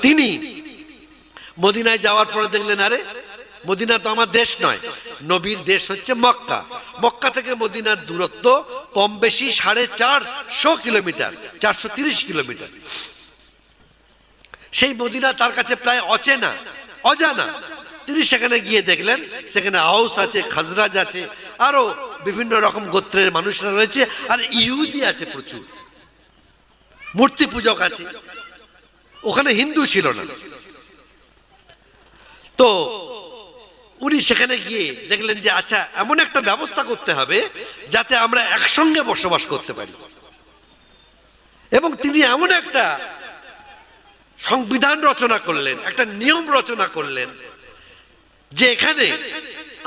তিনি মদিনায় যাওয়ার পরে দেখলেন, আরে মদিনা তো আমার দেশ নয়, নবীর দেশ হচ্ছে মক্কা। মক্কা থেকে মদিনার দূরত্ব কম বেশি 450 কিলোমিটার, 430 কিলোমিটার। সেই মদিনা তার কাছে প্রায় অচেনা, অজানা। তিনি সেখানে গিয়ে দেখলেন সেখানে আউস আছে, খাজরাজ আছে, আরো বিভিন্ন রকম গোত্রের মানুষরা রয়েছে, আর ইহুদি আছে প্রচুর, মূর্তি পূজক আছে। ওখানে হিন্দু ছিল না। তো উনি সেখানে গিয়ে দেখলেন যে আচ্ছা, এমন একটা ব্যবস্থা করতে হবে যাতে আমরা একসঙ্গে বসবাস করতে পারি। এবং তিনি এমন একটা সংবিধান রচনা করলেন, একটা নিয়ম রচনা করলেন যে এখানে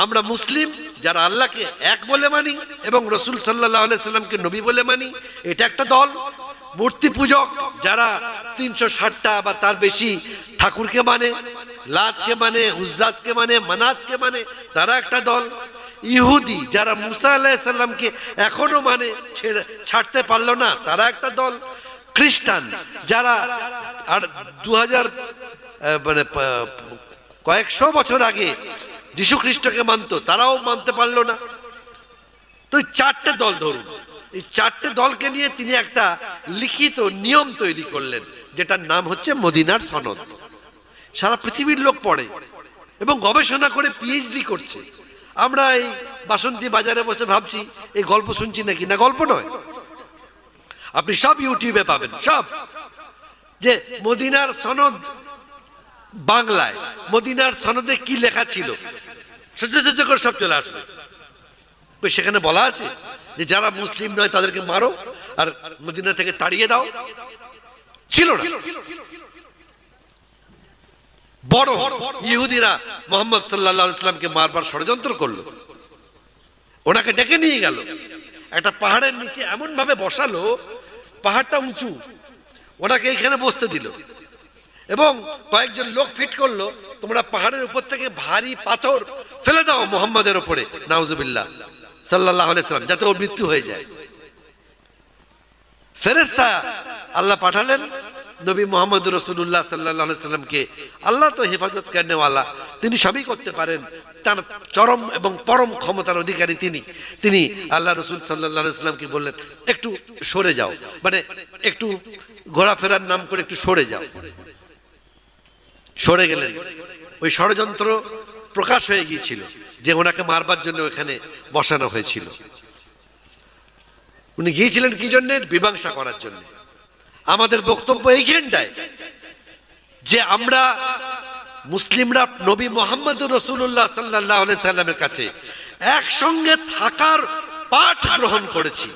আমরা মুসলিম যারা আল্লাহকে এক বলে মানি এবং রসুল সাল্লাল্লাহু আলাইহি সাল্লামকে নবী বলে মানি, এটা একটা দল। মূর্তি পূজক যারা 360টা বা তার বেশি ঠাকুরকে মানে, লাতকে মানে, উজ্জাতকে মানে, মানাতকে মানে, তারা একটা দল। ইহুদি যারা মুসা আলাইহিস সালামকে এখনো মানে, ছাড়তে পারলো না, তারা একটা দল। খ্রিস্টান যারা আর 2000 মানে কয়েকশো বছর আগে যীশু খ্রিস্টকে মানতো, তারাও মানতে পারলো না। তো 4টে দল ধরুন, এই 4টে দলকে নিয়ে তিনি একটা লিখিত নিয়ম তৈরি করলেন, যেটার নাম হচ্ছে মদিনার সনদ। সারা পৃথিবীর লোক পড়ে এবং গবেষণা করে পিএইচডি করছে। আমরা এই বাসন্তী বাজারে বসে ভাবছি এই গল্প শুনছি নাকি, না, গল্প নয়। আপনি সব ইউটিউবে পাবেন, সব, যে মদিনার সনদ বাংলায়, মদিনার সনদে কি লেখা ছিল, সচেতন করে সব চলে আসবে। সেখানে বলা আছে যে যারা মুসলিম নয় তাদেরকে মারো আর মদিনা থেকে তাড়িয়ে দাও। ছিল না। বড় ইহুদিরা মুহাম্মদ সাল্লাল্লাহু আলাইহি সাল্লামকে মারবার ষড়যন্ত্র করলো, ওনাকে ডেকে নিয়ে গেল একটা পাহাড়ের নিচে, এমন ভাবে বসালো, পাহাড়টা উঁচু, ওনাকে এখানে বসতে দিল এবং কয়েকজন লোক ফিট করলো, তোমরা পাহাড়ের উপর থেকে ভারী পাথর ফেলে দাও মুহাম্মাদের উপরে, নাউজুবিল্লাহ সাল্লাল্লাহু আলাইহি সাল্লাম, যাতে ওর মৃত্যু হয়ে যায়। ফেরেশতা আল্লাহ পাঠালেন নবী মুহাম্মদ রাসূলুল্লাহ সাল্লাল্লাহু আলাইহি সাল্লামকে। আল্লাহ তো হেফাজত করনেওয়ালা, তিনি সবই করতে পারেন, তার চরম এবং পরম ক্ষমতার অধিকারী তিনি। তিনি আল্লাহ রাসূল সাল্লাল্লাহু আলাইহি সাল্লামকে বললেন একটু সরে যাও, মানে একটু ঘোরাফেরার নাম করে একটু সরে যাও। সরে গেলেন। ওই ষড়যন্ত্র প্রকাশ হয়ে গিয়েছিল যে ওনাকে মারবার জন্য ওখানে বসানো হয়েছিল। উনি গিয়েছিলেন কি জন্য? মীমাংসা করার জন্য। আমাদের বক্তব্য এইখানটায় যে আমরা মুসলিমরা নবী মুহাম্মদুর রাসূলুল্লাহ সাল্লাল্লাহু আলাইহি সাল্লামের কাছে একসঙ্গে থাকার পাঠ গ্রহণ করেছি,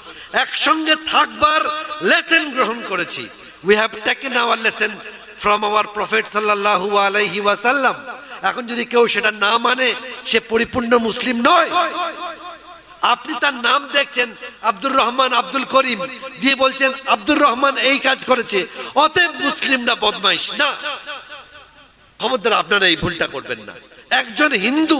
একসঙ্গে থাকবার লেসন গ্রহণ করেছি। we have taken our lesson from our prophet sallallahu alaihi wasallam. এখন যদি কেউ সেটা না মানে সে পরিপূর্ণ মুসলিম নয়। আপনি তার নাম দেখছেন আব্দুর রহমান, আব্দুল করিম দিয়ে বলছেন আব্দুর রহমান এই কাজ করেছে, অতএব মুসলিমরা বদমাইশ না। খবরদার আপনারা এই ভুলটা করবেন না। একজন হিন্দু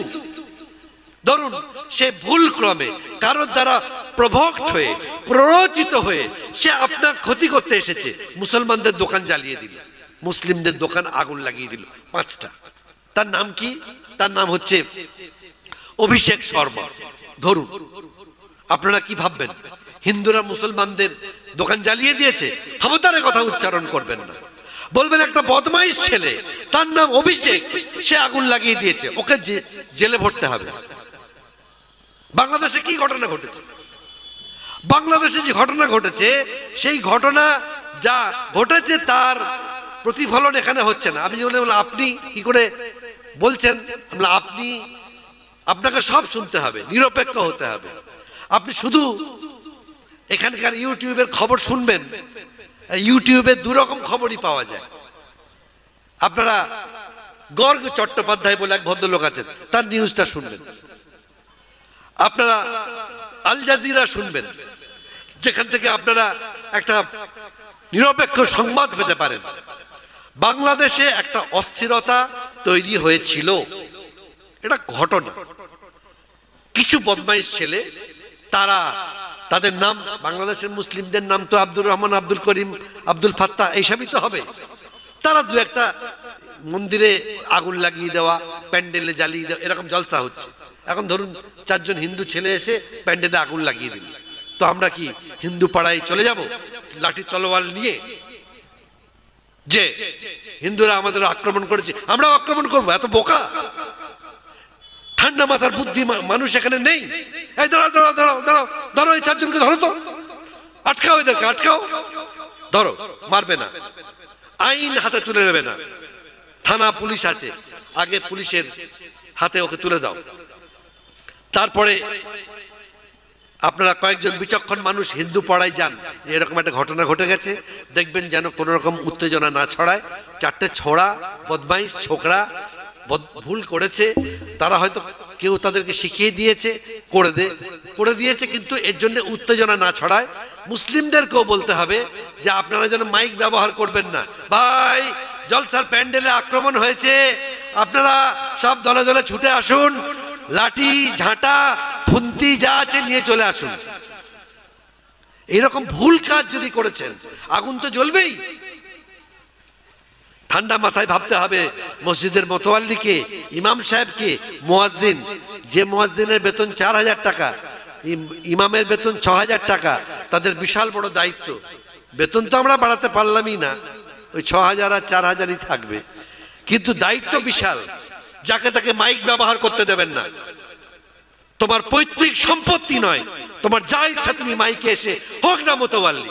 ধরুন সে ভুল ক্রমে কারোর দ্বারা প্রভোক্ট হয়ে, প্ররোচিত হয়ে সে আপনার ক্ষতি করতে এসেছে, মুসলমানদের দোকান জ্বালিয়ে দিল, মুসলিমদের দোকান আগুন লাগিয়ে দিল 5টা। তার নাম কি? তার নাম হচ্ছে অভিষেক শর্মা। ধরুন, আপনারা কি ভাববেন হিন্দুরা মুসলমানদের দোকান জ্বালিয়ে দিয়েছে? খবরদার কথা উচ্চারণ করবেন না। বলবেন একটা বদমাইশ ছেলে, তার নাম অভিষেক, সে আগুন লাগিয়ে দিয়েছে, ওকে জেলে ভরতে হবে। বাংলাদেশে কি ঘটনা ঘটেছে? বাংলাদেশে যে ঘটনা ঘটেছে সেই ঘটনা যা ঘটেছে তার প্রতিফলন এখানে হচ্ছে না। আমি বলে আপনি কি করে বলছেন? আপনি, আপনাকে সব শুনতে হবে, নিরপেক্ষ হতে হবে। আপনি শুধু এখানকার ইউটিউবের খবর শুনবেন, ইউটিউবে দুরকম খবরই পাওয়া যায়। আপনারা গর্গ চট্টোপাধ্যায় বলে এক ভদ্রলোক আছেন, তার নিউজটা শুনবেন। আপনারা আল জাজিরা শুনবেন, যেখান থেকে আপনারা একটা নিরপেক্ষ সংবাদ পেতে পারেন। বাংলাদেশে একটা অস্থিরতা তৈরি হয়েছিল, এটা ঘটনা। কিছু বদমাইশ ছেলে, তারা তাদের নাম, বাংলাদেশের মুসলিমদের নাম তো আব্দুর রহমান, আব্দুল করিম, আব্দুল ফাত্তাহ এইসবই তো হবে। তারা দু একটা মন্দিরে আগুন লাগিয়ে দেওয়া, প্যান্ডেলে জ্বালিয়ে দেওয়া, এরকম জলসা হচ্ছে। এখন ধরুন 4 জন হিন্দু ছেলে এসে প্যান্ডেলে আগুন লাগিয়ে দিল, তো আমরা কি হিন্দু পাড়ায় চলে যাব লাঠি তলোয়ার নিয়ে যে হিন্দুরা আমাদের আক্রমণ করেছে আমরাও আক্রমণ করবো? এত বোকা ঠান্ডা মাথার বুদ্ধি মানুষ এখানে নেই। এই দাঁড়াও দাঁড়াও দাঁড়াও দাঁড়াও ধরো, এই 4 জনকে ধরো তো, আটকাও এদেরকে, আটকাও, ধরো, মারবে না, আইন হাতে তুলে নেবে না, থানা পুলিশ আছে, আগে পুলিশের হাতে ওকে তুলে দাও। তারপরে আপনারা কয়েকজন বিচক্ষণ মানুষ হিন্দু পাড়ায় যান, এরকম একটা ঘটনা ঘটে গেছে, দেখবেন যেন কোনো রকম উত্তেজনা না ছড়ায়। 4টে ছোড়া বদমাইশ ছোকরা ভুল করেছে, তারা হয়তো কেউ তাদেরকে শিখিয়ে দিয়েছে, করে দিয়েছে, কিন্তু এর জন্য উত্তেজনা না ছড়ায়। মুসলিমদেরকেও বলতে হবে যে আপনারা যেন মাইক ব্যবহার করবেন না। ভাই, জলসার প্যান্ডেলে আক্রমণ হয়েছে, আপনারা সব দলে দলে ছুটে আসুন, লাঠি ঝাঁটা খুন্তি যা আছে নিয়ে চলে আসুন। এরকম ভুল কাজ যদি করেছেন আগুন তো জ্বলবেই। ঠান্ডা মাথায় ভাবতে হবে মসজিদের মোতোয়াল্লিকে, ইমাম সাহেবকে, মুয়াজ্জিন, যে মুয়াজ্জিনের বেতন 4000 টাকা, ইমামের বেতন 6000 টাকা, তাদের বিশাল বড় দায়িত্ব। বেতন তো আমরা বাড়াতে পারলামই না, ওই 6000 আর 4000ই থাকবে, কিন্তু দায়িত্ব বিশাল। যাকে তাকে মাইক ব্যবহার করতে দেবেন না। তোমার পৈতৃক সম্পত্তি নয়, তোমার যা ইচ্ছা তুমি মাইকে এসে হোক না মোতোয়াল্লি,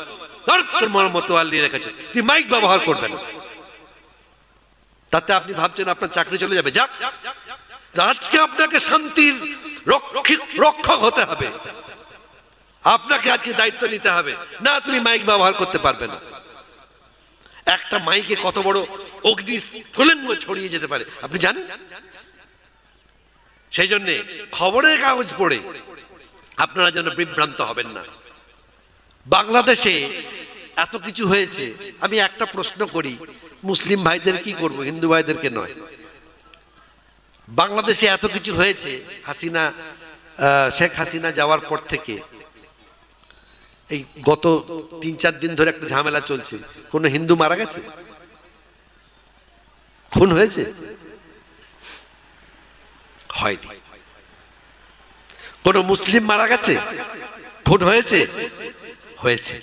তোমার মোতোয়াল্লি রেখেছে, তুমি মাইক ব্যবহার করবে না। তাতে আপনি ভাবছেন আপনার চাকরি চলে যাবে? যাক, আজকে আপনাকে শান্তির রক্ষক হতে হবে, আপনাকে আজকে দায়িত্ব নিতে হবে। না, তুমি মাইক ব্যবহার করতে পারবে না। একটা মাইকে কত বড় অগ্নি স্ফুলিঙ্গ ছড়িয়ে যেতে পারে আপনি জানেন? সেই জন্য খবরের কাগজ পড়ে আপনারা যেন বিভ্রান্ত হবেন না। বাংলাদেশে এত কিছু হয়েছে, আমি একটা প্রশ্ন করি, মুসলিম ভাইদের কি করব, হিন্দু ভাইদেরকে নয়। বাংলাদেশে এত কিছু হয়েছে, শেখ হাসিনা যাওয়ার পর থেকে এই গত 3-4 দিন ধরে একটা ঝামেলা চলছে। কোন হিন্দু মারা গেছে? খুন হয়েছে? হয়নি। কোন মুসলিম মারা গেছে? খুন হয়েছে? হয়েছে।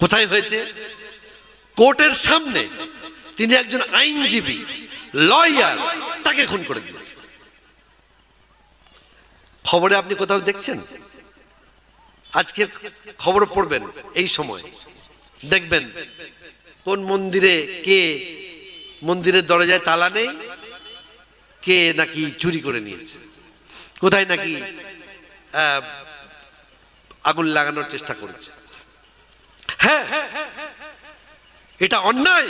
কোথায় হয়েছে? কোর্টের সামনে। তিনি একজন আইনজীবী, লয়ার, তাকে খুন করে দিয়েছে। খবরে আপনি কোথাও দেখছেন? আজকে খবর পড়বেন, এই সময় দেখবেন কোন মন্দিরে কে মন্দিরের দরজায় তালা নেই, কে নাকি চুরি করে নিয়েছে, কোথায় নাকি আগুন লাগানোর চেষ্টা করেছে। হ্যাঁ, এটা অন্যায়,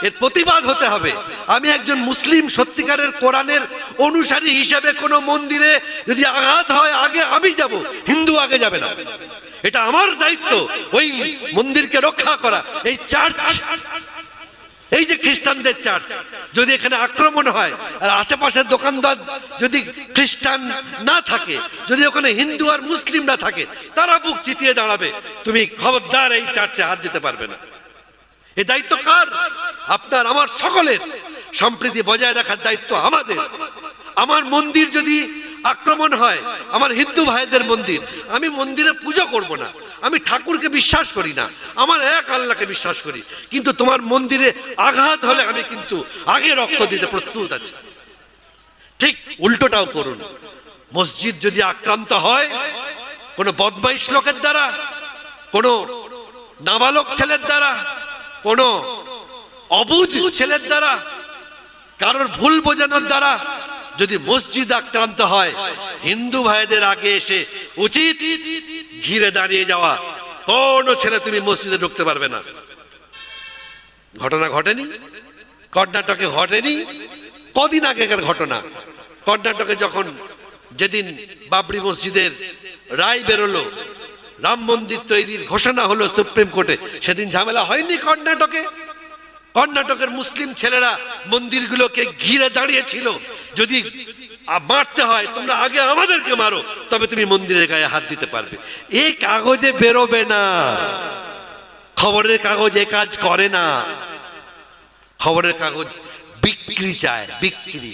এর প্রতিবাদ হতে হবে। আমি একজন মুসলিম, সত্যিকারের কোরআনের অনুসারী হিসেবে কোন মন্দিরে যদি আঘাত হয়, আগে আমি যাব, হিন্দু আগে যাবে না। এটা আমার দায়িত্ব, ওই মন্দিরকে রক্ষা করা। এই চার্চ, এই যে খ্রিস্টানদের চার্চ, যদি এখানে আক্রমণ হয় আর আশেপাশের দোকানদার যদি খ্রিস্টান না থাকে, যদি ওখানে হিন্দু আর মুসলিম না থাকে, তারা বুক চিতিয়ে দাঁড়াবে, তুমি খবরদার এই চার্চে হাত দিতে পারবে না। এই দায়িত্ব কার? আপনার, আমার, সকলের। সম্প্রীতি বজায় রাখার দায়িত্ব আমাদের। আমার মন্দির যদি আক্রমণ হয়, আমার হিন্দু ভাইদের মন্দির, আমি মন্দিরে পুজো করব না, আমি ঠাকুরকে বিশ্বাস করি না, আমার এক আল্লাহকে বিশ্বাস করি, কিন্তু তোমার মন্দিরে আঘাত হলে আমি কিন্তু আগে রক্ত দিতে প্রস্তুত আছি। ঠিক উল্টোটাও করুন। মসজিদ যদি আক্রান্ত হয় কোনো বদমাইশ লোকের দ্বারা, কোনো নাবালক ছেলের দ্বারা, কোন অবুঝ ছেলের দ্বারা, কারোর ভুল বোঝানোর দ্বারা যদি মসজিদ আক্রান্ত হয়, হিন্দু ভাইদের আগে এসে উচিত ঘিরে দাঁড়িয়ে যাওয়া। কোন ছেলে তুমি মসজিদে ঢুকতে পারবে না। ঘটনা ঘটেনি? কর্ণাটকে ঘটেনি? কদিন আগেকার ঘটনা। কর্ণাটকে যখন যেদিন বাবরি মসজিদের রায় বেরোলো, রাম মন্দির তৈরির ঘোষণা হলো সুপ্রিম কোর্টে, সেদিন ঝামেলা হয়নি কর্ণাটকে? কর্ণাটকের মুসলিম ছেলেরা মন্দিরগুলোকে ঘিরে দাঁড়িয়েছিল, যদি মারতে হয় তোমরা আগে আমাদেরকে মারো, তবে তুমি মন্দিরের গায়ে হাত দিতে পারবে। এই কাগজে বেরোবে না। খবরের কাগজ এ কাজ করে না। খবরের কাগজ বিক্রি চায়, বিক্রি।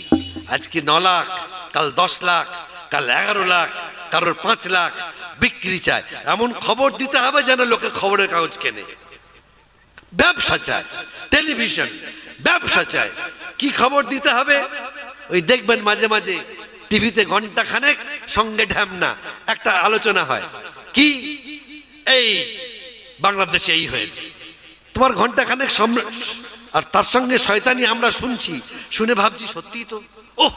আজকে 9 লাখ, কাল 10 লাখ, কাল 11 লাখ, কারোর 5 লাখ বিক্রি চায়। এমন খবর দিতে হবে যেন লোকে খবরের কাগজ কেনে। ব্যবসা চায়, টেলিভিশন ব্যবসা চায়। কি খবর দিতে হবে? ওই দেখবেন মাঝে মাঝে টিভিতে ঘন্টা খানেক সঙ্গে ঢ্যামনা একটা আলোচনা হয়, কি এই বাংলাদেশে এই হয়েছে। তোমার ঘন্টা খানেক আর তার সঙ্গে শয়তানি আমরা শুনছি, শুনে ভাবছি সত্যিই তো, ওহ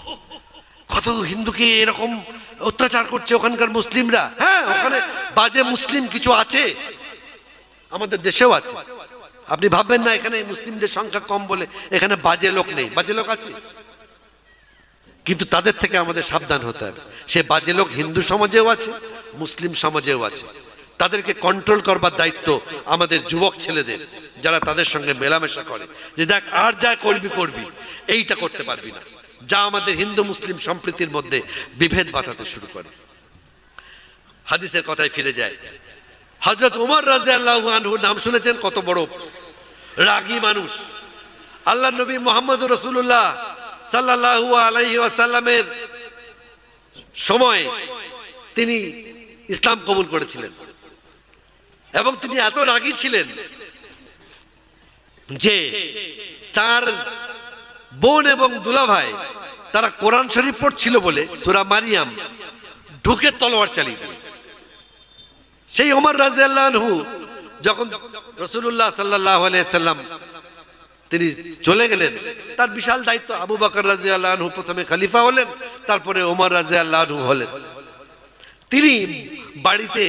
কত হিন্দুকে এরকম অত্যাচার করছে ওখানকার মুসলিমরা। হ্যাঁ, ওখানে বাজে মুসলিম কিছু আছে, আমাদের দেশেও আছে। আপনি ভাববেন না এখানে মুসলিমদের সংখ্যা কম বলে এখানে বাজে লোক নেই, বাজে লোক আছে। কিন্তু তাদের থেকে আমাদের সাবধান হতে হবে। সে বাজে লোক হিন্দু সমাজেও আছে, মুসলিম সমাজেও আছে। তাদেরকে কন্ট্রোল করবার দায়িত্ব আমাদের যুবক ছেলেদের, যারা তাদের সঙ্গে মেলামেশা করে, যে দেখ আর যা করবি করবি, এইটা করতে পারবি না, যা আমাদের হিন্দু মুসলিম সম্প্রীতির মধ্যে বিভেদ বাঁধাতে শুরু করে। হাদিসের কথায় ফিরে যায়। হযরত ওমর রাদিয়াল্লাহু আনহু নাম শুনেছেন, কত বড় রাগী মানুষ। আল্লাহ নবী মুহাম্মদুর রাসূলুল্লাহ সাল্লাল্লাহু আলাইহি ওয়াসাল্লামের সময় তিনি ইসলাম কবুল করেছিলেন এবং তিনি এত রাগী ছিলেন যে তার বোন এবং দুলাভাই তারা কোরআন শরীফ পড়ছিল বলে সূরা মারিয়াম ঢুকে তলোয়ার চালিয়ে দিয়েছে। সেই ওমর রাদিয়াল্লাহু আনহু যখন রাসূলুল্লাহ সাল্লাল্লাহু আলাইহি ওয়াসাল্লাম তিনি চলে গেলেন, তার বিশাল দায়িত্ব। আবু বকর রাদিয়াল্লাহু আনহু প্রথমে খলিফা হলেন, তারপরে ওমর রাদিয়াল্লাহু আনহু হলেন। তিনি বাড়িতে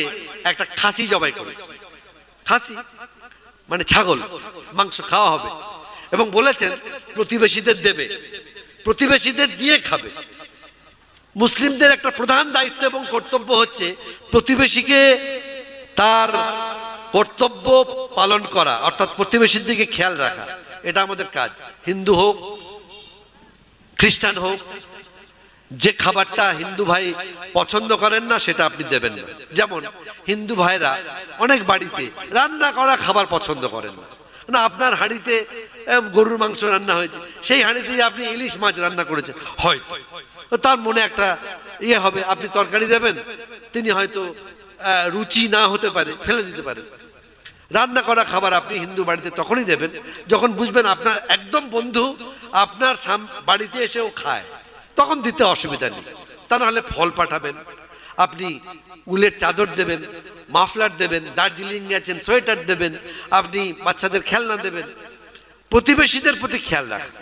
একটা খাসি জবাই করেছেন। খাসি মানে ছাগল, মাংস খাওয়া হবে, এবং বলেছেন প্রতিবেশীদের দেবে, প্রতিবেশীদের দিয়ে খাবে। মুসলিমদের একটা প্রধান দায়িত্ব এবং কর্তব্য হচ্ছে প্রতিবেশীকে তার কর্তব্য পালন করা, অর্থাৎ প্রতিবেশীর দিকে খেয়াল রাখা। এটা আমাদের কাজ। হিন্দু হোক, খ্রিস্টান হোক, যে খাবারটা হিন্দু ভাই পছন্দ করেন না সেটা আপনি দেবেন না। যেমন হিন্দু ভাইরা অনেক বাড়িতে রান্না করা খাবার পছন্দ করেন না। না, আপনার হাঁড়িতে গরুর মাংস রান্না হয়েছে, সেই হাঁড়িতে আপনি ইলিশ মাছ রান্না করেছেন, হয়তো তার মনে একটা ইয়ে হবে, আপনি তরকারি দেবেন, তিনি হয়তো রুচি না হতে পারে, ফেলে দিতে পারে। রান্না করা খাবার আপনি হিন্দু বাড়িতে তখনই দেবেন যখন বুঝবেন আপনার একদম বন্ধু আপনার বাড়িতে এসেও খায়, তখন দিতে অসুবিধা নেই। তা নাহলে ফল পাঠাবেন, আপনি উলের চাদর দেবেন, মাফলার দেবেন, দার্জিলিং গেছেন সোয়েটার দেবেন, আপনি বাচ্চাদের খেলনা দেবেন। প্রতিবেশীদের প্রতি খেয়াল রাখেন।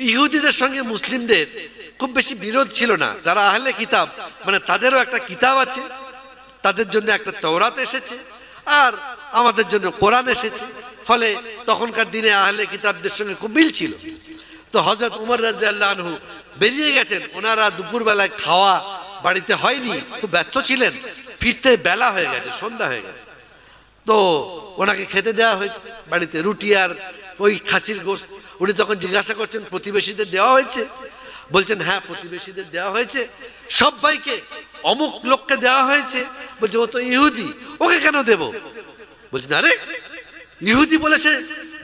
ইহুদিদের সঙ্গে মুসলিমদের খুব বেশি বিরোধ ছিল না। যারা আহলে কিতাব, মানে তাদেরও একটা কিতাব আছে, তাদের জন্য একটা তওরাত এসেছে, আর আমাদের জন্য কোরআন এসেছে। ফলে তখনকার দিনে আহলে কিতাবদের সঙ্গে খুব মিল ছিল। তো হযরত ওমর রাদিয়াল্লাহু আনহু বেরিয়ে গেছেন, ওনারা দুপুর বেলায় খাওয়া বাড়িতে হয়নি, খুব ব্যস্ত ছিলেন, ফিরতে বেলা হয়ে গেছে, সন্ধ্যা হয়ে গেছে। তো ওনাকে খেতে দেওয়া হয়েছে বাড়িতে রুটি আর ওই খাসির গোশত। উনি তখন জিজ্ঞাসা করছেন প্রতিবেশীদের দেওয়া হয়েছে? বলছেন হ্যাঁ প্রতিবেশীদের দেওয়া হয়েছে। সবাইকে? অমুক লোককে দেওয়া হয়েছে। বলছে ও তো ইহুদি, ওকে কেন দেব? বলছেন আরে ইহুদি বলে সে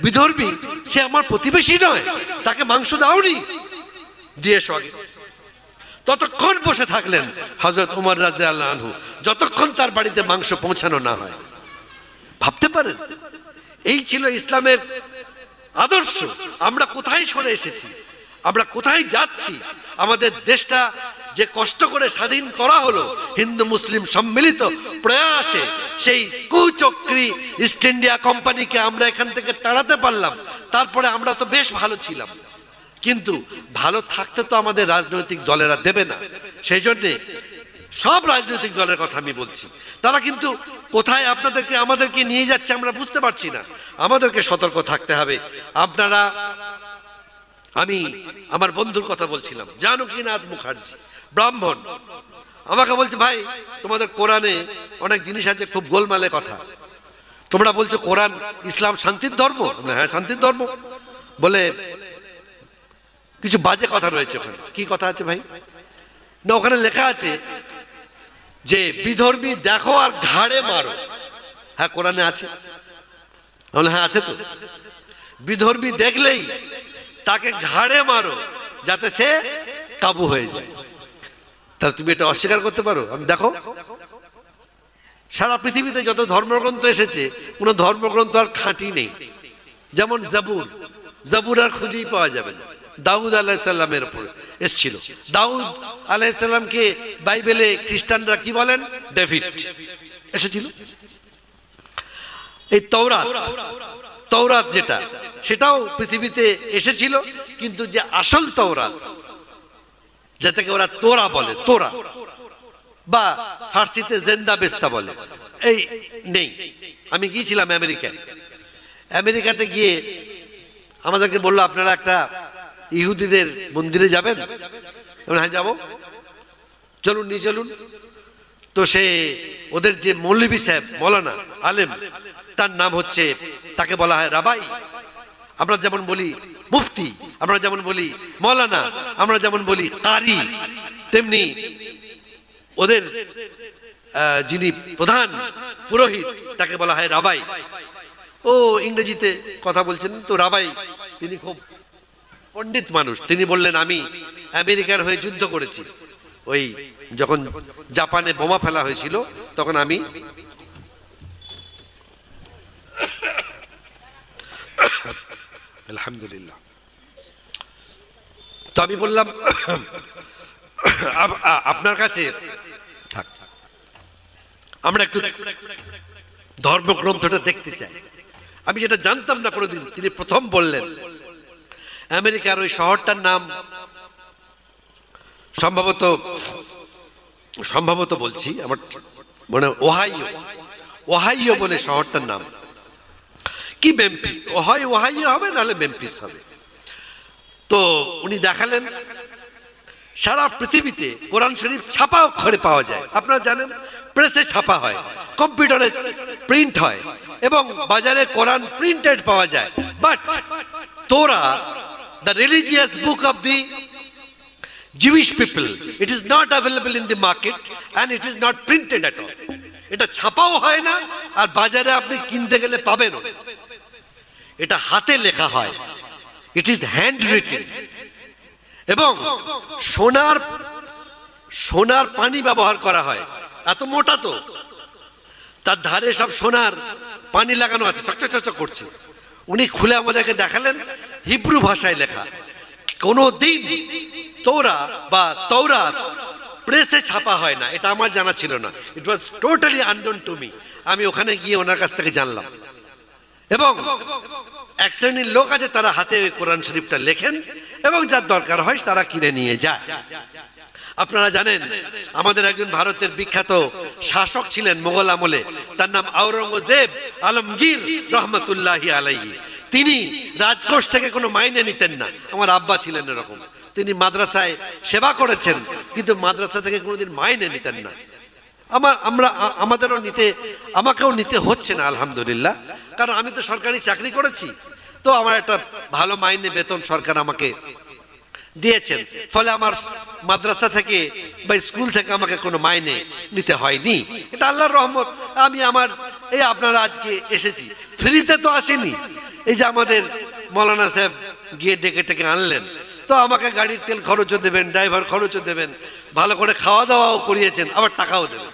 বিধর্মী, সে আমার প্রতিবেশী নয়, তাকে মাংস দাওনি, দিয়ে এসো আগে। ততক্ষণ বসে থাকলেন হযরত ওমর রাদিয়াল্লাহু আনহু, যতক্ষণ তার বাড়িতে মাংস পৌঁছানো না হয়। ভাবতে পারেন, এই ছিল ইসলামের আদর্শ। আমরা কোথায় সরে এসেছি, আমরা কোথায় যাচ্ছি? আমাদের দেশটা যে কষ্ট করে স্বাধীন করা হলো হিন্দু মুসলিম সম্মিলিত প্রয়াসে, সেই কুচক্রী ইস্ট ইন্ডিয়া কোম্পানিকে আমরা এখান থেকে তাড়াতে পারলাম। তারপরে আমরা তো বেশ ভালো ছিলাম, কিন্তু ভালো থাকতে তো আমাদের রাজনৈতিক দলেরা দেবে না। সেই জন্যে সব রাজনৈতিক দলের কথা আমি বলছি, তারা কিন্তু কোথায় আপনাদেরকে আমাদেরকে নিয়ে যাচ্ছে আমরা বুঝতে পারছি না। আমাদেরকে সতর্ক থাকতে হবে। আপনারা, আমি আমার বন্ধুর কথা বলছিলাম, জানকীনাথ মুখার্জি, ব্রাহ্মণ, আমাকে বলছে ভাই তোমাদের কোরআনে অনেক জিনিস আছে খুব গোলমালে কথা, তোমরা বলছো কোরআন ইসলাম শান্তির ধর্ম। হ্যাঁ শান্তির ধর্ম, বলে কিছু বাজে কথা রয়েছে ওখানে। কি কথা আছে ভাই? না ওখানে লেখা আছে যে বিধর্মী দেখো আর ঘাড়ে মারো। হ্যাঁ কোরআনে আছে। হ্যাঁ আছে তো। বিধর্মী দেখলেই তাকে ঘাড়ে মারো যাতে সে কাবু হয়ে যায়। তাহলে তুমি এটা অস্বীকার করতে পারো? আমি দেখো সারা পৃথিবীতে যত ধর্মগ্রন্থ এসেছে কোন ধর্মগ্রন্থ আর খাঁটি নেই। যেমন জাবুর আর খুঁজেই পাওয়া যাবে না। দাউদ আলাইহিসসালামের উপর এসেছিল। দাউদ আলাইহিসসালামকে বাইবেলে খ্রিস্টানরা কি বলেন? ডেভিড এসেছিল। এই তৌরাত যেটা সেটাও পৃথিবীতে এসেছিল, কিন্তু যে আসল তৌরাত যেটাকে ওরা তোরা বলে, তোরা বা ফার্সিতে জেন্দা বেস্তা বলে, এই নেই। আমি গিয়েছিলাম আমেরিকাতে গিয়ে আমাদেরকে বললো আপনারা একটা ইহুদিদের মন্দিরে যাবেন। হ্যাঁ যাবো, চলুন নিয়ে চলুন। তো সে ওদের যে মৌলভী সাহেব, মৌলানা আলেম, তার নাম হচ্ছে, তাকে বলা হয় রাবাই। আমরা যেমন বলি মুফতি, আমরা যেমন বলি মৌলানা, আমরা যেমন বলি কারি, তেমনি ওদের যিনি প্রধান পুরোহিত তাকে বলা হয় রাবাই। ও ইংরেজিতে কথা বলছেন তো রাবাই, তিনি খুব পণ্ডিত মানুষ। তিনি বললেন আমি আমেরিকার হয়ে যুদ্ধ করেছি। ওই যখন জাপানে বোমা ফেলা হয়েছিল তখন আমি আলহামদুলিল্লাহ। তো আমি বললাম আপনার কাছে আমরা একটু ধর্মগ্রন্থটা দেখতে চাই। আমি যেটা জানতাম না কোনোদিন, তিনি প্রথম বললেন। আমেরিকার ওই শহরটার নাম সম্ভবত বলছি, আমার মানে ওহাইও বলে শহরটার নাম, কি মেমফিস, ওহাইও হবে নাহলে মেমফিস হবে। তো উনি দেখালেন সারা পৃথিবীতে কোরআন শরীফ ছাপা অক্ষরে পাওয়া যায়। আপনারা জানেন প্রেসে ছাপা হয়, কম্পিউটারে প্রিন্ট হয় এবং বাজারে কোরআন প্রিন্টেড পাওয়া যায়। বাট তোরা, the religious book of the Jewish people, it is not available in the market and it is not printed at all. এটা ছাপাও হয় না আর বাজারে আপনি কিনতে গেলে পাবেন না। এটা হাতে লেখা হয়, it is hand written, এবং সোনার পানি ব্যবহার করা হয়। এত মোটা তো, তার ধারে সব সোনার পানি লাগানো আছে, চকচক করছে। উনি খুলে আমাদেরকে দেখালেন হিব্রু ভাষায় লেখা। কোনদিন তৌরাত প্রেসে ছাপা হয় না, এটা আমার জানা ছিল না। It was totally unknown to me. আমি ওখানে গিয়ে ওনার কাছ থেকে জানলাম। এবং এক শ্রেণীর লোক আছে, তারা হাতে ওই কোরআন শরীফটা লেখেন এবং যার দরকার হয় তারা কিনে নিয়ে যায়। আপনারা জানেন আমাদের একজন ভারতের বিখ্যাত শাসক ছিলেন মোগল আমলে, তার নাম আওরঙ্গজেব আলমগীর রহমতুল্লাহি আলাইহি। তিনি রাজকোষ থেকে কোনো মাইনে নিতেন না। আমার আব্বা ছিলেন এরকম, তিনি মাদ্রাসায় সেবা করেছেন কিন্তু মাদ্রাসা থেকে কোনোদিন মাইনে নিতেন না। আমাকেও নিতে হচ্ছে না আলহামদুলিল্লাহ, কারণ আমি তো সরকারি চাকরি করেছি। তো আমার একটা ভালো মাইনে বেতন সরকার আমাকে দিয়েছেন, ফলে আমার মাদ্রাসা থেকে বা স্কুল থেকে আমাকে কোনো মাইনে নিতে হয়নি। এটা আল্লাহর রহমত। আমি আপনারা আজকে এসেছি, ফ্রিতে তো আসেনি। এই যে আমাদের মৌলানা সাহেব গিয়ে ডেকে আনলেন, তো আমাকে গাড়ির তেল খরচও দেবেন, ড্রাইভার খরচও দেবেন, ভালো করে খাওয়া দাওয়াও করিয়েছেন, আবার টাকাও দেবেন।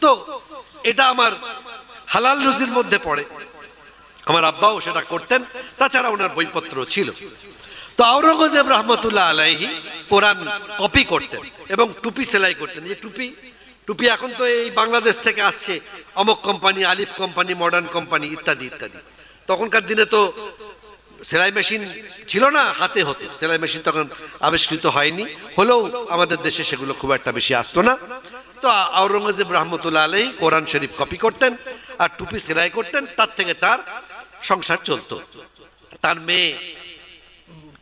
তো এটা আমার হালাল রুজির মধ্যে পড়ে। আমার আব্বাও সেটা করতেন, তাছাড়া ওনার বইপত্র ছিল। তো আওরঙ্গজেব রহমতুল্লাহ আলাইহি কোরআন কপি করতেন এবং টুপি সেলাই করতেন। যে টুপি এখন তো এই বাংলাদেশ থেকে আসছে, অমক কোম্পানি, আলিফ কোম্পানি, মডার্ন কোম্পানি ইত্যাদি ইত্যাদি। তখনকার দিনে তো সেলাই মেশিন ছিল না, হাতে হতো। সেলাই মেশিন তখন আবিষ্কৃত হয়নি, হলেও আমাদের দেশে সেগুলো খুব একটা বেশি আসতো না। তো আওরঙ্গজেব রহমতুল্লাহ আলাইহি কোরআন শরীফ কপি করতেন আর টুপি সেলাই করতেন, তার থেকে তার সংসার চলতো।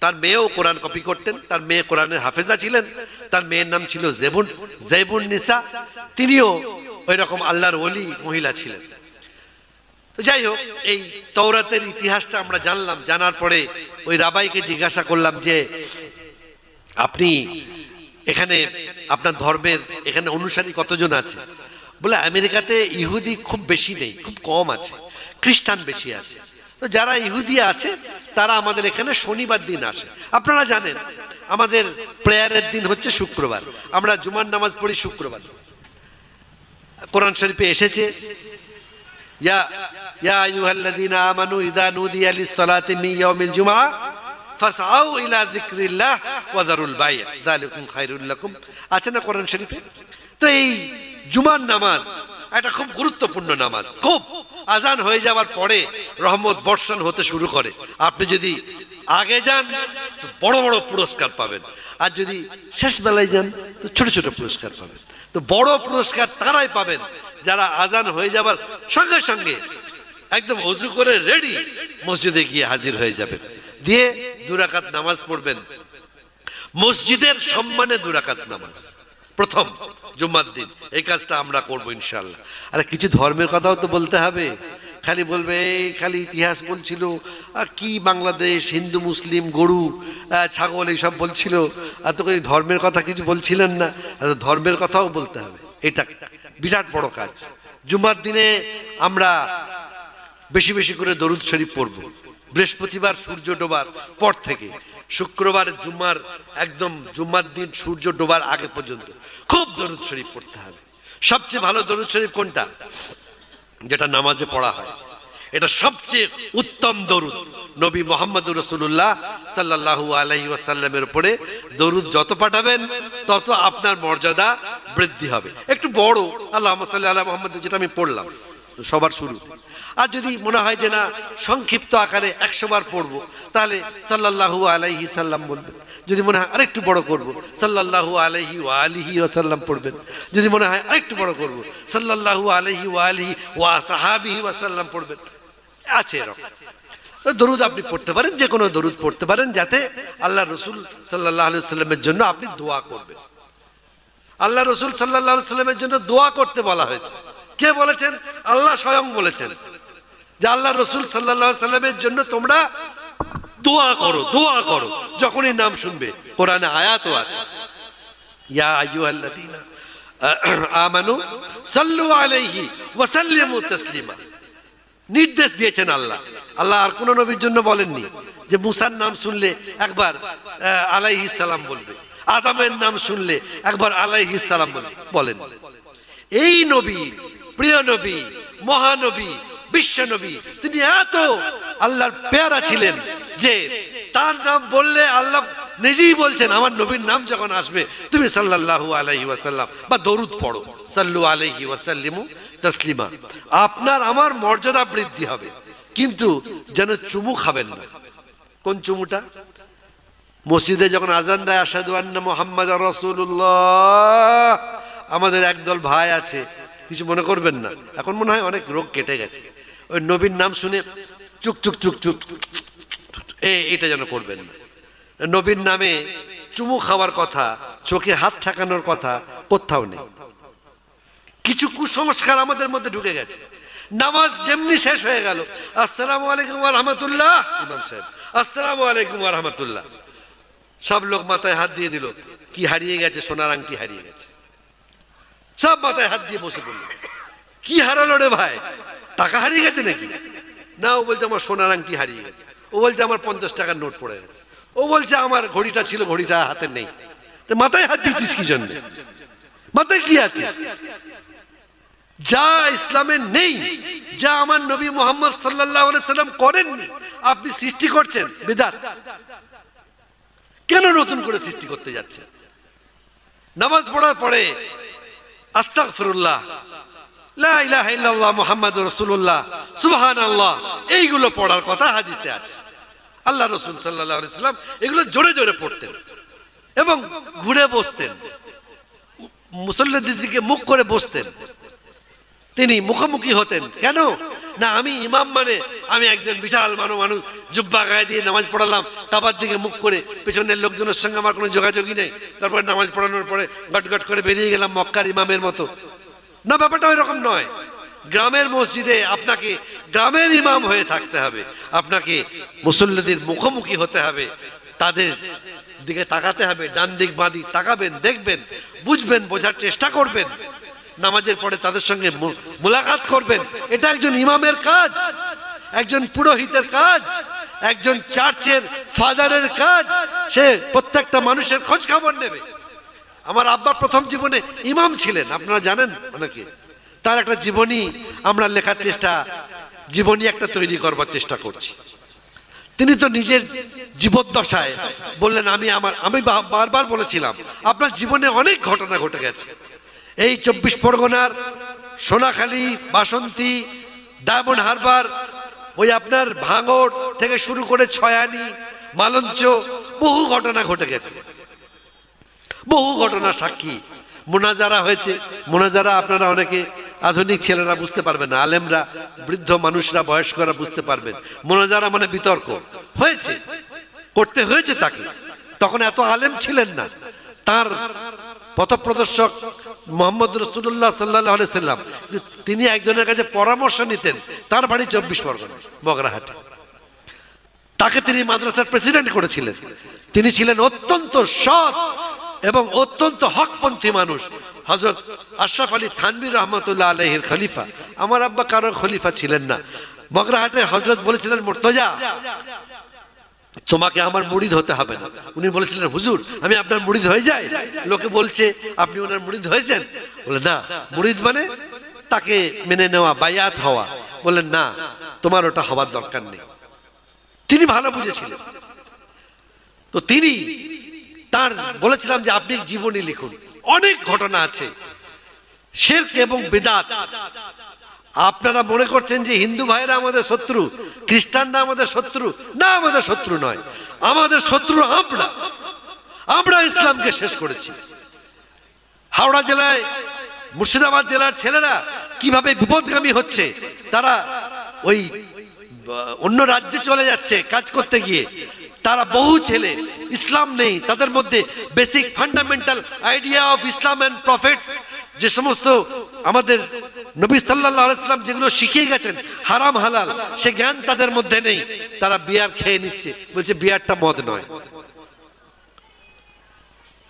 তার মেয়েও কোরআন কপি করতেন, তার মেয়ে কোরআনের হাফেজা ছিলেন, তার মেয়ের নাম ছিল জেবুন নিসা, তিনিও ওই রকম আল্লাহর ওলি মহিলা ছিলেন। তো যাই হোক, এই তওরাতের ইতিহাসটা আমরা জানলাম। জানার পরে ওই রাবাইকে জিজ্ঞাসা করলাম যে আপনি এখানে আপনার ধর্মের এখানে অনুসারী কতজন আছে? বলে আমেরিকাতে ইহুদি খুব বেশি নেই, খুব কম আছে, খ্রিস্টান বেশি আছে। তো যারা ইহুদি আছে তারা আমাদের এখানে শনিবার দিন আসে। আপনারা জানেন আমাদের প্রেয়ারের দিন হচ্ছে শুক্রবার, আমরা জুমার নামাজ পড়ি শুক্রবার। কোরআন শরীফে এসেছে ইয়া ইয়া আইয়ুহাল্লাযীনা আমানু ইযা নুদিয়া লিস-সালাতি মিন ইয়াউমিল জুমআহ ফাসআউ ইলা যিকরিল্লাহ ওয়া যারুল বাই' যালিকুম খায়রুল লাকুম, আছে না কোরআন শরীফে? তো এই জুমার নামাজ একটা খুব গুরুত্বপূর্ণ নামাজ। খুব আজান হয়ে যাওয়ার পরে রহমত বর্ষণ হতে শুরু করে। আপনি যদি আগে যান তো বড় বড় পুরস্কার পাবেন, আর যদি শেষ বেলায় যান তো ছোট ছোট পুরস্কার পাবেন। তো বড় পুরস্কার তারাই পাবেন যারা আজান হয়ে যাবার সঙ্গে সঙ্গে একদম ওযু করে রেডি মসজিদে গিয়ে হাজির হয়ে যাবেন, দিয়ে 2 রাকাত নামাজ পড়বেন। মসজিদের সম্মানে 2 রাকাত নামাজ প্রথম জুম্মার দিন, এই কাজটা আমরা করবো ইনশাআল্লাহ। আর কিছু ধর্মের কথাও তো বলতে হবে। খালি বলবে এই খালি ইতিহাস বলছিল, আর কি বাংলাদেশ হিন্দু মুসলিম গরু ছাগল এইসব বলছিল, আর তো এই ধর্মের কথা কিছু বলছিলেন না। ধর্মের কথাও বলতে হবে, এটা বিরাট বড় কাজ। জুম্মার দিনে আমরা বেশি বেশি করে দরুদ শরীফ পড়ব। বৃহস্পতিবার সূর্য ডোবার পর থেকে শুক্রবার জুম্মার একদম জুম্মার দিন সূর্য ডোবার আগে পর্যন্ত খুব দরুদ শরীফ পড়তে হবে। সবচেয়ে ভালো দরুদ শরীফ কোনটা? যেটা নামাজে পড়া হয়, এটা সবচেয়ে উত্তম দরুদ। নবী মুহাম্মদুর রাসূলুল্লাহ সাল্লাল্লাহু আলাইহি ওয়াসাল্লামের উপরে দরুদ যত পাঠাবেন তত আপনার মর্যাদা বৃদ্ধি হবে। একটু বড় আল্লাহুম্মা সাল্লি আলা মুহাম্মদ যেটা আমি পড়লাম সবার শুরু। আর যদি মনে হয় যে না সংক্ষিপ্ত আকারে 100 বার পড়বো, তাহলে সাল্লাল্লাহু আলাইহি সাল্লাম বলবেন। যদি মনে হয় আরেকটু বড় করব, সাল্লাল্লাহু আলাইহি ওয়া আলিহি ওয়াসাল্লাম পড়বেন। যদি মনে হয় আরেকটু বড় করব, সাল্লাল্লাহু আলাইহি ওয়া আলিহি ওয়া সাহাবিহি ওয়াসাল্লাম পড়বেন। আছে এরকম দরুদ আপনি পড়তে পারেন, যে কোনো দরুদ পড়তে পারেন, যাতে আল্লাহ রসুল সাল্লাল্লাহু আলাইহি ওয়াসাল্লামের জন্য আপনি দোয়া করবেন। আল্লাহ রসুল সাল্লাল্লাহু আলাইহি ওয়াসাল্লামের জন্য দোয়া করতে বলা হয়েছে। কে বলেছেন? আল্লাহ স্বয়ং বলেছেন যে আল্লাহ রসুল সাল্লাল্লাহু আলাইহি ওয়াসাল্লামের জন্য তোমরা দোয়া করো, দোয়া করো। যখনই নাম শুনবে, কোরআনে আয়াতও আছে, ইয়া আইয়ুহাল্লাযীনা আমানু সাল্লু আলাইহি ওয়া সাল্লিমু তাসলিমা। নির্দেশ দিয়েছেন আল্লাহ। আল্লাহ আর কোন নবীর জন্য বলেননি যে মুসার নাম শুনলে একবার আলাইহিস সালাম বলবে, আদমের নাম শুনলে একবার আলাইহিস সালাম বলেন। এই নবী, প্রিয় নবী, মহানবী, বিশ্ব নবী, তিনি এত আল্লাহর পেয়ারা ছিলেন যে তার নাম বললে আল্লাহ নিজেই বলছেন আমার নবীর নাম যখন আসবে তুমি সাল্লাল্লাহু আলাইহি ওয়াসাল্লাম বা দরুদ পড়ো, সাল্লু আলাইহি ওয়াসাল্লিমু তাসলিমা। আপনার আমার মর্যাদা বৃদ্ধি হবে, কিন্তু যেন চুমু খাবেন না। কোন চুমুটা? মসজিদে যখন আজান দেয় আশহাদু আন্না মুহাম্মাদার রাসূলুল্লাহ, আমাদের একদল ভাই আছে, কিছু মনে করবেন না, এখন মনে হয় অনেক রোগ কেটে গেছে, ওই নবীর নাম শুনে চুক চুক চুক চুক এটা যেন করবেন না। নবীর নামে চুমু খাওয়ার কথা, চোখে হাত ঠেকানোর কথা কোথাও নেই। কিছু কুসংস্কার আমাদের মধ্যে ঢুকে গেছে। নামাজ যেমনি শেষ হয়ে গেল, আসসালামু আলাইকুম ওয়া রাহমাতুল্লাহ, ইমাম সাহেব আসসালামু আলাইকুম ওয়া রাহমাতুল্লাহ, সব লোক মাথায় হাত দিয়ে দিল। কি হারিয়ে গেছে? সোনার আংটি হারিয়ে গেছে। সব মাথায় হাত দিয়ে বসে পড়ল। কি হারালো রে ভাই? টাকা হারিয়ে গেছে নাকি? না, ও বলছে আমার সোনার আংটি হারিয়ে গেছে। ও বলছে আমার 50 টাকার নোট পড়ে গেছে। ও বলছে আমার ঘড়িটা ছিল, ঘড়িটা হাতে নেই। তো মাথায় হাত দিচ্ছিস কি জন্য? মাথায় কি আছে? যা ইসলামে নেই, যা আমার নবী মুহাম্মদ সাল্লাল্লাহু আলাইহি সাল্লাম করেননি, আপনি সৃষ্টি করছেন বিদআত। কেন নতুন করে সৃষ্টি করতে যাচ্ছেন? নামাজ পড়ার পরে আস্তাগফিরুল্লাহ, লা ইলাহা ইল্লাল্লাহ মুহাম্মাদুর রাসূলুল্লাহ, সুবহানাল্লাহ, এইগুলো পড়ার কথা হাদিসে আছে। আল্লাহ রাসূল সাল্লাল্লাহু আলাইহি সাল্লাম এগুলো জোরে জোরে পড়তেন এবং ঘুরে বসতেন, মুসল্লিদের দিকে মুখ করে বসতেন। তিনি মুখোমুখি হতেন। কেন না? আমি ইমাম, মানে আমি একজন বিশাল মানুষ, জুব্বা গায়ে দিয়ে নামাজ পড়ালাম, কাবার দিকে মুখ করে, পেছনের লোকজনের সঙ্গে আমার কোনো যোগাযোগই নেই। তারপর নামাজ পড়ানোর পরে গট গট করে বেরিয়ে গেলাম মক্কার ইমামের মতো। না, ব্যাপারটা ওই রকম নয়। গ্রামের মসজিদে আপনাকে গ্রামের ইমাম হয়ে থাকতে হবে, আপনাকে মুসল্লিদের মুখোমুখি হতে হবে, তাদের দিকে তাকাতে হবে, ডান দিক বাঁ দিক তাকাবেন, দেখবেন, বুঝবেন, বোঝার চেষ্টা করবেন। নামাজের পরে তাদের সঙ্গে মোলাকাত করবেন। এটা একজন ইমামের কাজ, একজন পুরোহিতের কাজ, একজন চার্চের ফাদারের কাজ। সে প্রত্যেকটা মানুষের খোঁজ খবর নেবে। আমার আব্বা প্রথম জীবনে ইমাম ছিলেন, আপনারা জানেন অনেকে। তার একটা জীবনী আমরা লেখার চেষ্টা, জীবনী একটা তৈরি করবার চেষ্টা করছি। তিনি তো নিজের জীবদ্দশায় বললেন, আমি বারবার বলেছিলাম আপনার জীবনে অনেক ঘটনা ঘটে গেছে। এই 24 পরগনার সোনাখালী, বাসন্তী, ডায়মন্ড হারবার, ওই আপনার ভাঙড় থেকে শুরু করে ছয়ানি, মালঞ্চ, বহু ঘটনা ঘটে গেছে, বহু ঘটনা সাক্ষী। মোনাজারা হয়েছে। মোনাজারা আপনারা অনেকে আধুনিক ছেলেরা বুঝতে পারবেন না, আলেমরা, বৃদ্ধ মানুষরা, বয়স্করা বুঝতে পারবেন। মোনাজারা মানে বিতর্ক হয়েছে, করতে হয়েছে তাকে। তখন এত আলেম ছিলেন না। তার পথপ্রদর্শক মোহাম্মদ রাসূলুল্লাহ সাল্লাল্লাহু আলাইহি সাল্লাম, তিনি একজনের কাছে পরামর্শ নিতেন। তার বাড়ি 24 পরগনা, বগরাহাটে। তাকে তিনি মাদ্রাসার প্রেসিডেন্ট করেছিলেন। তিনি ছিলেন অত্যন্ত সৎ এবং অত্যন্ত হকপন্থী মানুষ। হযরত আশরাফ আলী থানভী রহমাতুল্লাহ আলাইহির খলিফা। আমার আব্বা কারোর খলিফা ছিলেন না। বগরাহাটে হযরত বলেছিলেন, মুর্তজা, তোমাকে আমার মুরিদ হতে হবে না। উনি বলেছিলেন, হুজুর আমি আপনার মুরিদ হয়ে যাই? লোকে বলছে আপনি ওনার মুরিদ হয়েছেন। বলে না, মুরিদ মানে তাকে মেনে নেওয়া, বায়াত হওয়া। বললেন না, তোমার ওটা হওয়ার দরকার নেই। তিনি ভালো বুঝেছিলেন। তো তিনি তার বলেছিলাম যে আপনি জীবনী লিখুন, অনেক ঘটনা আছে শিরক এবং বিদআত। আপনারা মনে করছেন যে হিন্দু ভাইরা আমাদের শত্রু, খ্রিস্টানরা আমাদের শত্রু। না, আমাদের শত্রু নয়, আমাদের শত্রু আমরা। আমরা ইসলামকে শেষ করেছি। হাওড়া জেলায়, মুর্শিদাবাদ জেলার ছেলেরা কিভাবে বিপদগামী হচ্ছে, তারা ওই অন্য রাজ্যে চলে যাচ্ছে কাজ করতে গিয়ে। তারা বহু ছেলে, ইসলাম নেই তাদের মধ্যে, basic fundamental idea of Islam and prophets, যে সমস্ত আমাদের নবী সাল্লাল্লাহু আলাইহি সাল্লাম যেগুলো শিখিয়ে গেছেন হারাম হালাল, সে জ্ঞান তাদের মধ্যে নেই। তারা বিয়ার খেয়ে নিচ্ছে, বলছে বিয়ারটা মদ নয়।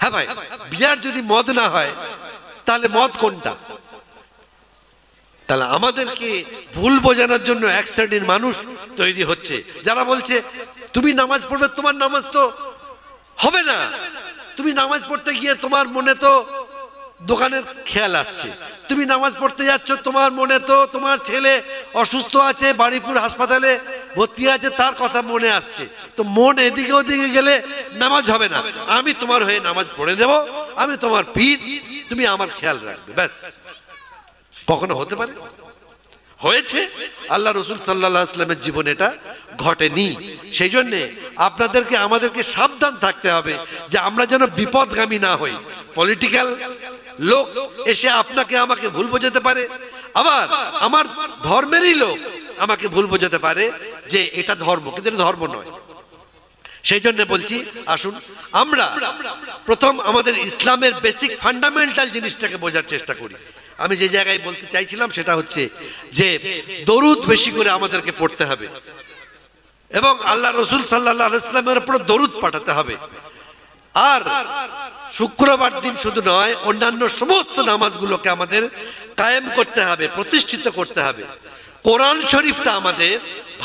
হ্যাঁ ভাই, বিয়ার যদি মদ না হয় তাহলে মদ কোনটা? তাহলে আমাদেরকে ভুল বোঝানোর জন্য এক শ্রেণীর মানুষ তৈরি হচ্ছে, যারা বলছে তুমি নামাজ পড়বে, তোমার নামাজ তো হবে না। তুমি নামাজ পড়তে গিয়ে তোমার মনে তো দোকানের খেয়াল আসছে। তুমি নামাজ পড়তে যাচ্ছ, তোমার মনে তো তোমার ছেলে অসুস্থ আছে, বাড়িপুর হাসপাতালে ভর্তি আছে, তার কথা মনে আসছে। তো মন এদিকে ওদিকে গেলে নামাজ হবে না। আমি তোমার হয়ে নামাজ পড়ে দেব, আমি তোমার পীর, তুমি আমার খেয়াল রাখবে, ব্যাস। কখনো হতে পারে? হয়েছে? আল্লাহ রসুল সাল্লাল্লাহু আলাইহি ওয়াসাল্লামের জীবনে এটা ঘটেনি। সেই জন্য আপনাদেরকে, আমাদেরকে সাবধান থাকতে হবে যে আমরা যেন বিপদগামী না হই। পলিটিক্যাল লোক এসে আপনাকে আমাকে ভুল বোঝাতে পারে, আবার আমার ধর্মেরই লোক আমাকে ভুল বোঝাতে পারে যে এটা ধর্ম, কিন্তু এটা ধর্ম নয়। সেই জন্য বলছি, আসুন আমরা প্রথম আমাদের ইসলামের বেসিক ফান্ডামেন্টাল জিনিসটাকে বোঝার চেষ্টা করি। আমি যে জায়গায় বলতে চাইছিলাম সেটা হচ্ছে যে দরুদ বেশি করে আমাদেরকে পড়তে হবে এবং আল্লাহ রসুল সাল্লাল্লাহু আলাইহি ওয়াসাল্লামের উপর দরুদ পাঠাতে হবে। আর শুক্রবার দিন শুধু নয়, অন্যান্য সমস্ত নামাজগুলোকে আমাদের কায়েম করতে হবে, প্রতিষ্ঠিত করতে হবে। কোরআন শরীফটা আমাদের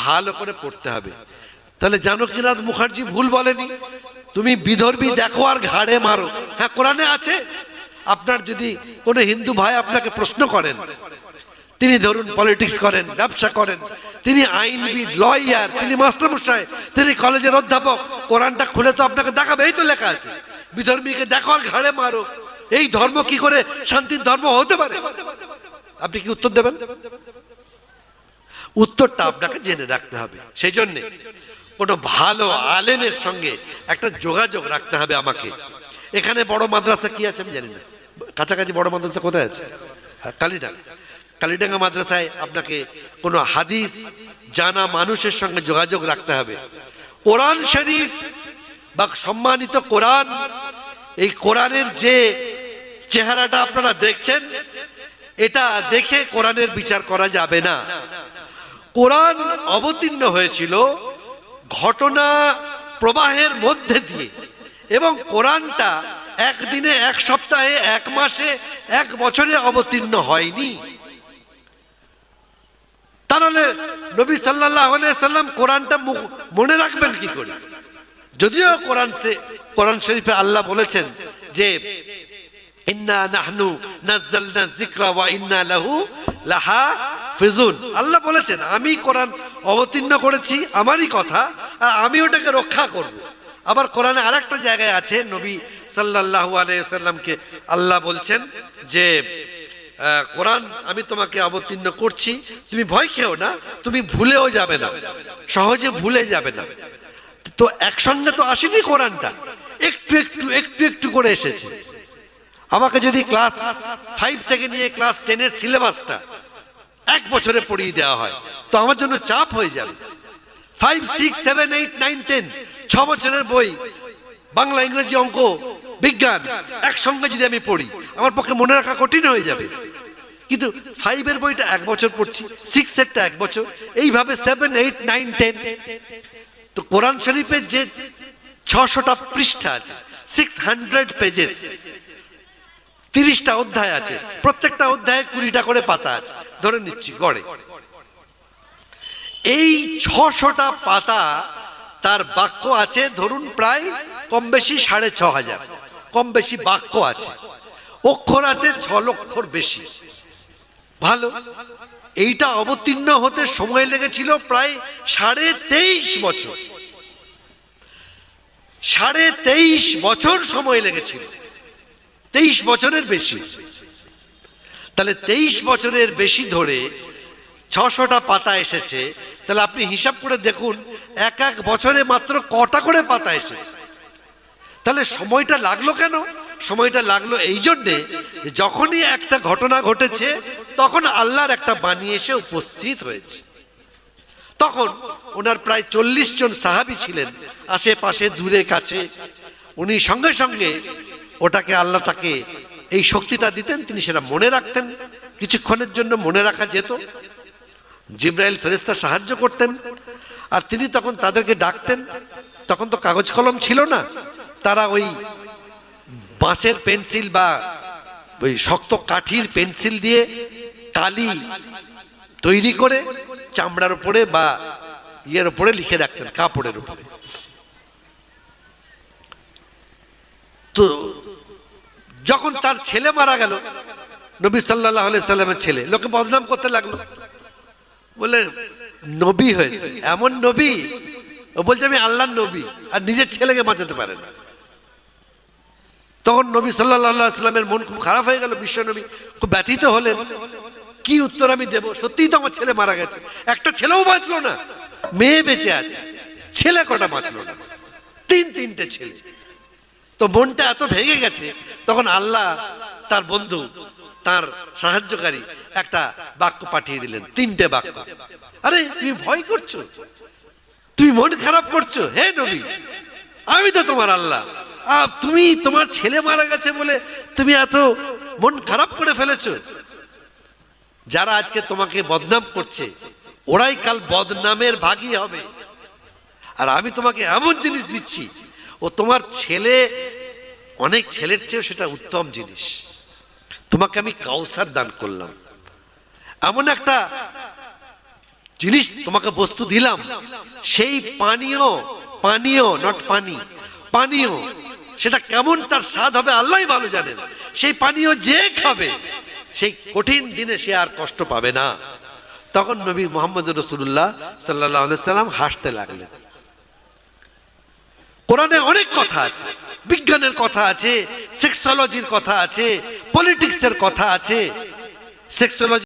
ভালো করে পড়তে হবে। তাহলে জানকীনাথ মুখার্জি ভুল বলেনি, তুমি বিধর্মী দেখো আর ঘাড়ে মারো। হ্যাঁ, কোরআনে আছে। আপনার যদি কোনো হিন্দু ভাই আপনাকে প্রশ্ন করেন, তিনি ধরুন পলিটিক্স করেন, ব্যবসা করেন, তিনি আইনবিদ, লয়ার, তিনি মাস্টারমশাই, তিনি কলেজের অধ্যাপক, কোরআনটা খুলে তো আপনাকে দেখাবে, এই তো লেখা আছে বিধর্মীকে দেখো আর ঘাড়ে মারো। এই ধর্ম কি করে শান্তির ধর্ম হতে পারে? আপনি কি উত্তর দেবেন? উত্তরটা আপনাকে জেনে রাখতে হবে। সেই জন্য কোনো ভালো আলেমের সঙ্গে একটা যোগাযোগ রাখতে হবে আমাকে। এখানে বড় মাদ্রাসা কি আছে আমি জানি না, কাছাকাছি বড় মাদ্রাসা কোথায় আছে? কালীডাঙ্গা। কালীডাঙ্গা মাদ্রাসায় আপনাকে কোনো হাদিস জানা মানুষের সঙ্গে যোগাযোগ রাখতে হবে। কোরআন শরীফ বা সম্মানিত কোরআন, এই কোরআনের যে চেহারাটা আপনারা দেখছেন, এটা দেখে কোরআনের বিচার করা যাবে না। কোরআন অবতীর্ণ হয়েছিল ঘটনা প্রবাহের মধ্যে দিয়ে, এবং কোরআনটা একদিনে, এক সপ্তাহে, এক মাসে, এক বছরে অবতীর্ণ হয়নি। তাহলে নবী সাল্লাল্লাহু আলাইহি সাল্লাম কোরআনটা মনে রাখবেন কি করে? যদিও কোরআন শরীফে আল্লাহ বলেছেন যে ইন্না নাহনু নাযালনা যিকরা ওয়া ইন্না লাহু লাহাফিজুন। আল্লাহ বলেছেন আমি কোরআন অবতীর্ণ করেছি, আমারই কথা, আর আমি ওটাকে রক্ষা করব। আবার কোরআনে আরেকটা জায়গায় আছে নবী সাল্লাল্লাহু আলাইহি সাল্লামকে আল্লাহ বলছেন যে কোরআন আমি তোমাকে অবতীর্ণ করছি, তুমি ভয় খেও না, তুমি ভুলেও যাবে না, সহজে ভুলে যাবে না। তো একসঙ্গে তো আসেনি কোরআনটা, একটু একটু একটু একটু করে এসেছে। আমাকে যদি ক্লাস 5 থেকে নিয়ে ক্লাস 10 সিলেবাসটা এক বছরে পড়িয়ে দেওয়া হয় তো আমার জন্য চাপ হয়ে যাবে। 5, 6, 7, 8, 9, 10 6 বছরের বই, বাংলা, ইংরেজি, অঙ্ক, বিজ্ঞান একসঙ্গে যদি আমি পড়ি আমার পক্ষে মনে রাখা কঠিন হয়ে যাবে। কিন্তু 5 এর বইটা এক বছর পড়ছি, 6 এরটা এক বছর, এইভাবে 7, 8, 9, 10। তো কোরআন শরীফের যে 600টা পৃষ্ঠা আছে, 600 পেজেস, 30টা অধ্যায় আছে, প্রত্যেকটা অধ্যায়ে 20টা করে পাতা আছে ধরে নিচ্ছি গড়ে। এই 600টা পাতা তার বাক্য আছে ধরুন প্রায় কম বেশি 6500, কম বেশি বাক্য আছে, অক্ষর আছে 6 লক্ষর বেশি। ভালো, এইটা অবতীর্ণ হতে সময় লেগেছিল প্রায় 23.5 বছর। 23.5 বছর সময় লেগেছিল, 23 বছরের বেশি। তাহলে 23 বছরের বেশি ধরে 600টা পাতা এসেছে। তাহলে আপনি হিসাব করে দেখুন এক এক বছরে মাত্র কটা করে পাতা এসেছে। তাহলে সময়টা লাগলো কেন? সময়টা লাগলো এই জন্যে যখনই একটা ঘটনা ঘটেছে তখন আল্লাহর একটা বাণী এসে উপস্থিত হয়েছে। তখন ওনার প্রায় 40 জন সাহাবী ছিলেন আশেপাশে, দূরে কাছে। উনি সঙ্গে সঙ্গে ওটাকে আল্লাহ তাকে এই শক্তিটা দিতেন, তিনি সেটা মনে রাখতেন। কিছুক্ষণের জন্য মনে রাখা যেত, জিবরাইল ফেরেশতা সাহায্য করতেন, আর তিনি তখন তাদেরকে ডাকতেন। তখন তো কাগজ কলম ছিল না, তারা ওই বাঁশের পেন্সিল বা ওই শক্ত কাঠির পেন্সিল দিয়ে কালি তৈরি করে চামড়ার উপরে বা ইয়ের উপরে লিখে রাখতেন, কাপড়ের উপরে। তো যখন তার ছেলে মারা গেল, নবী সাল্লাল্লাহু আলাইহি সাল্লামের ছেলে, লোকে বদনাম করতে লাগলো, বলে নবী হয়েছে, এমন নবী, ও বলছে আমি আল্লাহর নবী, আর নিজের ছেলেকে বাঁচাতে পারে না। তখন নবী সাল্লাল্লাহু আলাইহি সাল্লামের মন খুব খারাপ হয়ে গেল, বিশ্ব নবী খুব ব্যথিত হলেন। কি উত্তর আমি দেব? সত্যিই তো আমার ছেলে মারা গেছে, একটা ছেলেও বাঁচলো না, মেয়ে বেঁচে আছে, ছেলে কটা বাঁচলো না, 3টে ছেলে। তো মনটা এত ভেঙে গেছে, তখন আল্লাহ তার বন্ধু, তার সাহায্যকারী একটা বাক্য পাঠিয়ে দিলেন, 3টে বাক্য। আরে তুমি ভয় করছো, তুমি মন খারাপ করছো, হে নবী আমি তো তোমার আল্লাহ, তুমি তোমার ছেলে মারা গেছে বলে তুমি এত মন খারাপ করে ফেলেছো। যারা আজকে তোমাকে বদনাম করছে ওরাই কাল বদনামের ভাগী হবে। আর আমি তোমাকে এমন জিনিস দিচ্ছি, ও তোমার ছেলে অনেক ছেলের চেয়েও সেটা উত্তম জিনিস। তোমাকে আমি কাউসার দান করলাম, এমন একটা জিনিস তোমাকে বস্তু দিলাম, সেই পানীয়, পানীয় নট পানি, পানীয়, সেটা কেমন তার স্বাদ হবে আল্লাহই ভালো জানেন। সেই পানীয় যে খাবে সেই কঠিন দিনে সে আর কষ্ট পাবে না। তখন নবী মুহাম্মদ রাসূলুল্লাহ সাল্লাল্লাহু আলাইহি সাল্লাম হাসতে লাগলেন। কোরআনে অনেক কথা আছে, বিজ্ঞানের কথা আছে, সেক্সোলজির কথা আছে, পলিটিক্সের কথা আছে। সেক্সোলজি